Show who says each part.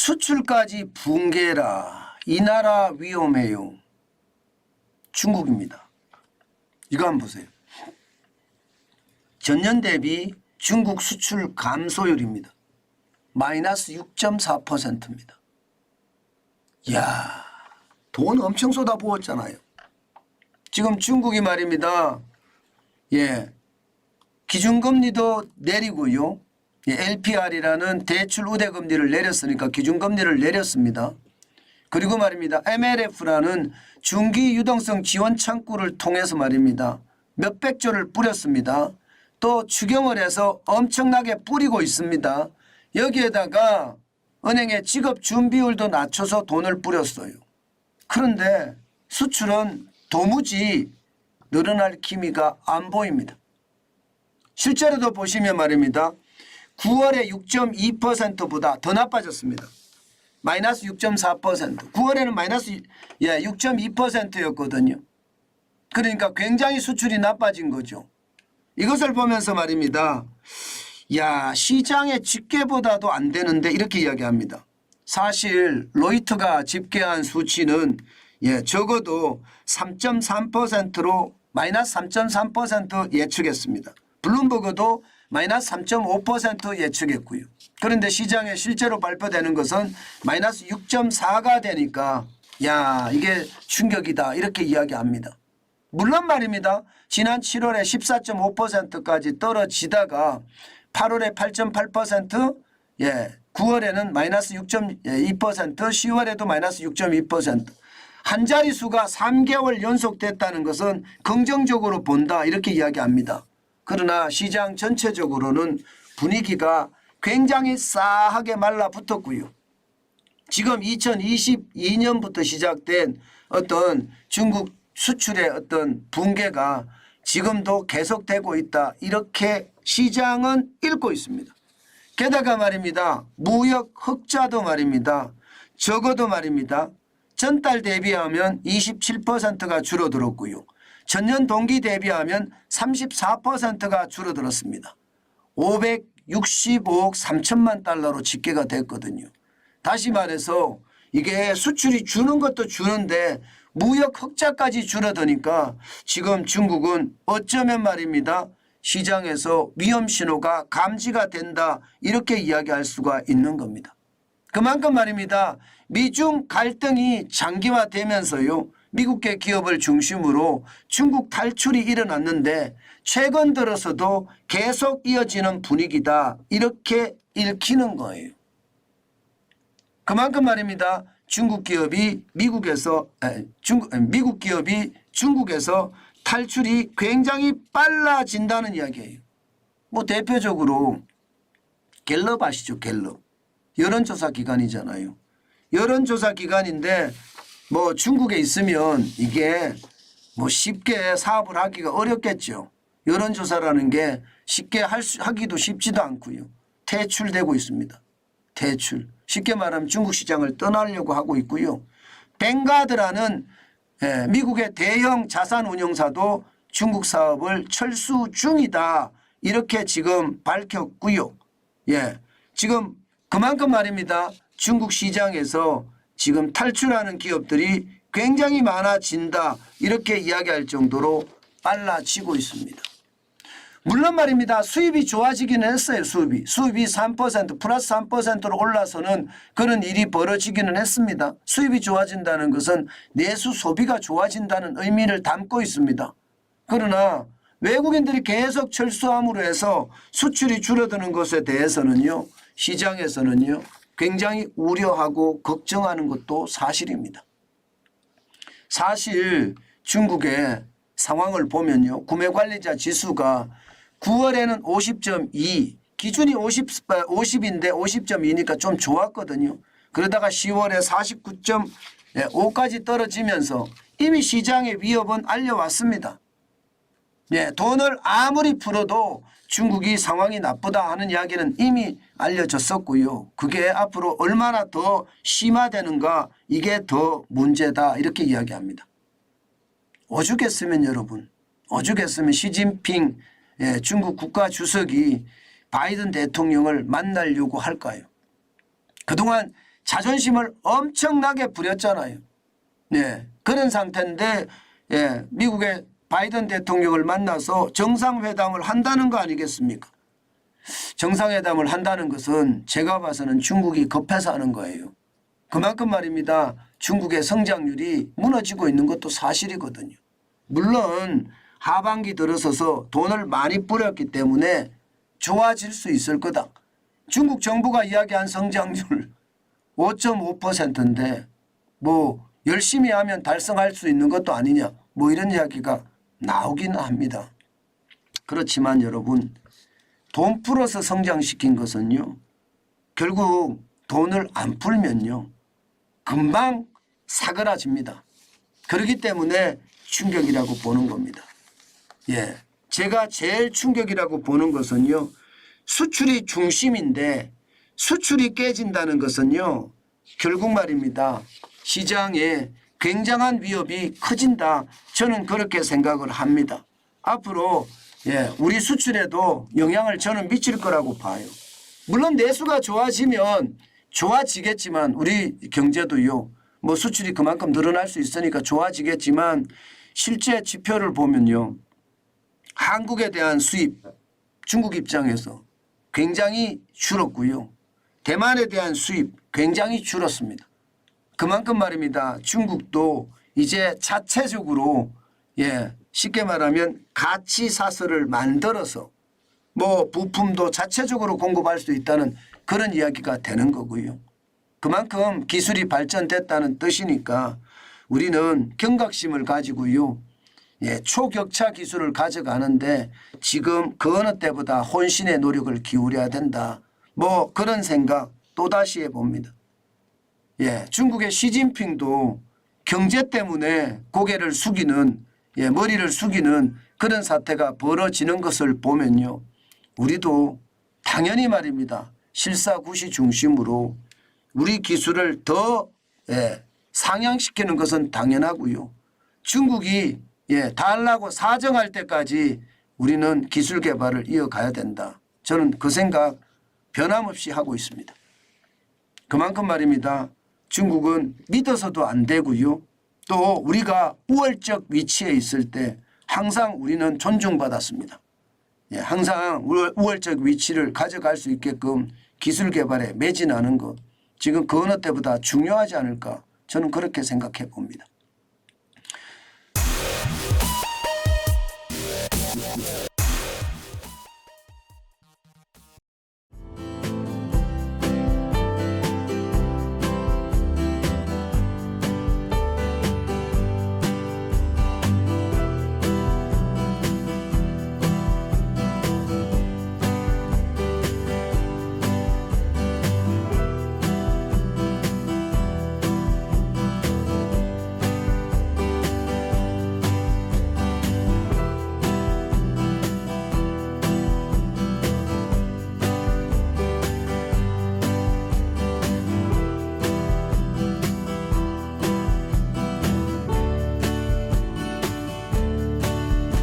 Speaker 1: 수출까지 붕괴라. 이 나라 위험해요. 중국입니다. 이거 한번 보세요. 전년 대비 중국 수출 감소율입니다. 마이너스 6.4%입니다. 이야, 돈 엄청 쏟아부었잖아요. 지금 중국이 말입니다. 예, 기준금리도 내리고요. LPR이라는 대출 우대금리를 내렸으니까 기준금리를 내렸습니다. 그리고 말입니다. MLF라는 중기 유동성 지원 창구를 통해서 말입니다. 몇백조를 뿌렸습니다. 또 추경을 해서 엄청나게 뿌리고 있습니다. 여기에다가 은행의 지급 준비율도 낮춰서 돈을 뿌렸어요. 그런데 수출은 도무지 늘어날 기미가 안 보입니다. 실제로도 보시면 말입니다. 9월에 6.2%보다 더 나빠졌습니다. 마이너스 6.4%. 9월에는 마이너스 6.2%였거든요. 그러니까 굉장히 수출이 나빠진 거죠. 이것을 보면서 말입니다. 야, 시장의 집계보다도 안 되는데 이렇게 이야기합니다. 사실 로이터가 집계한 수치는 적어도 3.3%로 마이너스 3.3% 예측했습니다. 블룸버그도 마이너스 3.5% 예측했고요. 그런데 시장에 실제로 발표되는 것은 마이너스 6.4가 되니까 야, 이게 충격이다 이렇게 이야기합니다. 물론 말입니다. 지난 7월에 14.5%까지 떨어지다가 8월에 8.8%, 9월에는 마이너스 6.2%, 10월에도 마이너스 6.2%. 한 자릿수가 3개월 연속됐다는 것은 긍정적으로 본다 이렇게 이야기합니다. 그러나 시장 전체적으로는 분위기가 굉장히 싸하게 말라붙었고요. 지금 2022년부터 시작된 어떤 중국 수출의 어떤 붕괴가 지금도 계속되고 있다. 이렇게 시장은 읽고 있습니다. 게다가 말입니다. 무역 흑자도 말입니다. 적어도 말입니다. 전달 대비하면 27%가 줄어들었고요. 전년 동기 대비하면 34%가 줄어들었습니다. 565억 3천만 달러로 집계가 됐거든요. 다시 말해서 이게 수출이 주는 것도 주는데 무역 흑자까지 줄어드니까 지금 중국은 어쩌면 말입니다. 시장에서 위험 신호가 감지가 된다 이렇게 이야기할 수가 있는 겁니다. 그만큼 말입니다. 미중 갈등이 장기화되면서요. 미국계 기업을 중심으로 중국 탈출이 일어났는데 최근 들어서도 계속 이어지는 분위기다 이렇게 읽히는 거예요. 그만큼 말입니다. 중국 기업이 미국 기업이 중국에서 탈출이 굉장히 빨라진다는 이야기예요. 뭐 대표적으로 갤럽 아시죠? 갤럽. 여론조사 기관이잖아요. 여론조사 기관인데 뭐 중국에 있으면 이게 뭐 쉽게 사업을 하기가 어렵겠죠. 여론조사라는 게 쉽게 하기도 쉽지도 않고요. 퇴출되고 있습니다. 퇴출. 쉽게 말하면 중국 시장을 떠나려고 하고 있고요. 뱅가드라는 미국의 대형 자산운용사도 중국 사업을 철수 중이다. 이렇게 지금 밝혔고요. 지금 그만큼 말입니다. 중국 시장에서 지금 탈출하는 기업들이 굉장히 많아진다. 이렇게 이야기할 정도로 빨라지고 있습니다. 물론 말입니다. 수입이 좋아지기는 했어요. 수입이 3% 플러스 3%로 올라서는 그런 일이 벌어지기는 했습니다. 수입이 좋아진다는 것은 내수 소비가 좋아진다는 의미를 담고 있습니다. 그러나 외국인들이 계속 철수함으로 해서 수출이 줄어드는 것에 대해서는요. 시장에서는요. 굉장히 우려하고 걱정하는 것도 사실입니다. 사실 중국의 상황을 보면요. 구매관리자 지수가 9월에는 50.2 기준이 50인데 50.2니까 좀 좋았거든요. 그러다가 10월에 49.5까지 떨어지면서 이미 시장의 위협은 알려왔습니다. 돈을 아무리 풀어도 중국이 상황이 나쁘다 하는 이야기는 이미 알려졌었고요. 그게 앞으로 얼마나 더 심화되는가 이게 더 문제다 이렇게 이야기합니다. 오죽했으면 여러분 오죽했으면 시진핑 중국 국가주석이 바이든 대통령을 만나려고 할까요? 그동안 자존심을 엄청나게 부렸잖아요. 네, 그런 상태인데 예, 미국의 바이든 대통령을 만나서 정상회담을 한다는 거 아니겠습니까? 정상회담을 한다는 것은 제가 봐서는 중국이 급해서 하는 거예요. 그만큼 말입니다. 중국의 성장률이 무너지고 있는 것도 사실이거든요. 물론 하반기 들어서서 돈을 많이 뿌렸기 때문에 좋아질 수 있을 거다. 중국 정부가 이야기한 성장률 5.5%인데 뭐 열심히 하면 달성할 수 있는 것도 아니냐 뭐 이런 이야기가 나오긴 합니다. 그렇지만 여러분 돈 풀어서 성장시킨 것은요 결국 돈을 안 풀면요 금방 사그라집니다. 그렇기 때문에 충격이라고 보는 겁니다. 예, 제가 제일 충격이라고 보는 것은요 수출이 중심인데 수출이 깨진다는 것은요 결국 말입니다. 시장에 굉장한 위협이 커진다. 저는 그렇게 생각을 합니다. 앞으로 예, 우리 수출에도 영향을 저는 미칠 거라고 봐요. 물론 내수가 좋아지면 좋아지겠지만 우리 경제도요. 뭐 수출이 그만큼 늘어날 수 있으니까 좋아지겠지만 실제 지표를 보면요. 한국에 대한 수입 중국 입장에서 굉장히 줄었고요. 대만에 대한 수입 굉장히 줄었습니다. 그만큼 말입니다. 중국도 이제 자체적으로 예, 쉽게 말하면 가치 사슬을 만들어서 뭐 부품도 자체적으로 공급할 수 있다는 그런 이야기가 되는 거고요. 그만큼 기술이 발전됐다는 뜻이니까 우리는 경각심을 가지고요. 예, 초격차 기술을 가져가는데 지금 그 어느 때보다 혼신의 노력을 기울여야 된다. 뭐 그런 생각 또다시 해봅니다. 예, 중국의 시진핑도 경제 때문에 고개를 숙이는 예, 머리를 숙이는 그런 사태가 벌어지는 것을 보면요. 우리도 당연히 말입니다. 실사구시 중심으로 우리 기술을 더 예, 상향시키는 것은 당연하고요. 중국이 예, 달라고 사정할 때까지 우리는 기술 개발을 이어가야 된다. 저는 그 생각 변함없이 하고 있습니다. 그만큼 말입니다. 중국은 믿어서도 안 되고요. 또 우리가 우월적 위치에 있을 때 항상 우리는 존중받았습니다. 예, 항상 우월적 위치를 가져갈 수 있게끔 기술 개발에 매진하는 것. 지금 그 어느 때보다 중요하지 않을까 저는 그렇게 생각해 봅니다.